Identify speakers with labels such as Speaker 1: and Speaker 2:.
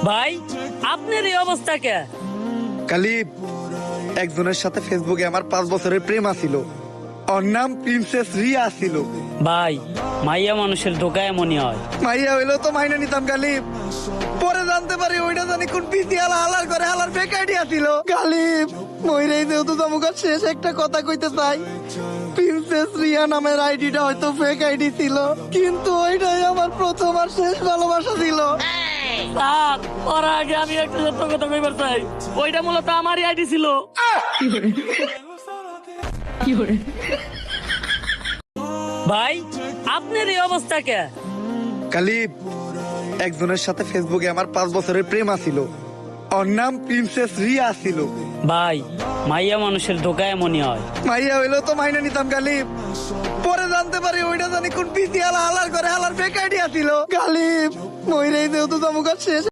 Speaker 1: ভাই আপনার এই অবস্থা কে?
Speaker 2: কালিব, একজনের সাথে ফেসবুকে আমার 5 বছরের প্রেম আছিল। ওর নাম প্রিন্সেস রিয়া ছিল।
Speaker 1: ভাই মাইয়া মানুষের ধোকা এমনই হয়।
Speaker 2: মাইয়া হইলো তো মাইনা নিতাম কালিব। পরে জানতে পারি ওইটা জানি কোন পিসি হালার করে হালার ফেক আইডিয়া ছিল। কালিব মইরাই যেহেতু তোমাকে শেষ একটা কথা কইতে চাই, প্রিন্সেস রিয়া নামের আইডিটা হয়তো ফেক আইডি ছিল, কিন্তু ওইটাই আমার প্রথম আর শেষ ভালোবাসা ছিল।
Speaker 1: স্যার ওর আগে আমি একটা সত্য কথা কইবার চাই, ওইটা মূলত আমারই আইডি ছিল। ভাই আপনার এই অবস্থা কে?
Speaker 2: কালিব, একজনের সাথে ফেসবুকে আমার 5 বছরের প্রেম আছিল। ওর নাম প্রিন্সেস রিয়া ছিল।
Speaker 1: ভাই মাইয়া মানুষের ধোকা এমনই হয়।
Speaker 2: মাইয়া হইলো তো মাইনা নিতাম কালিব। পরে জানতে পারি ওইটা জানি কোন পিসি হালার করে হালার ফেক আইডিয়া ছিল। কালিব মইরাই যেহেতু তোমাকে শেষ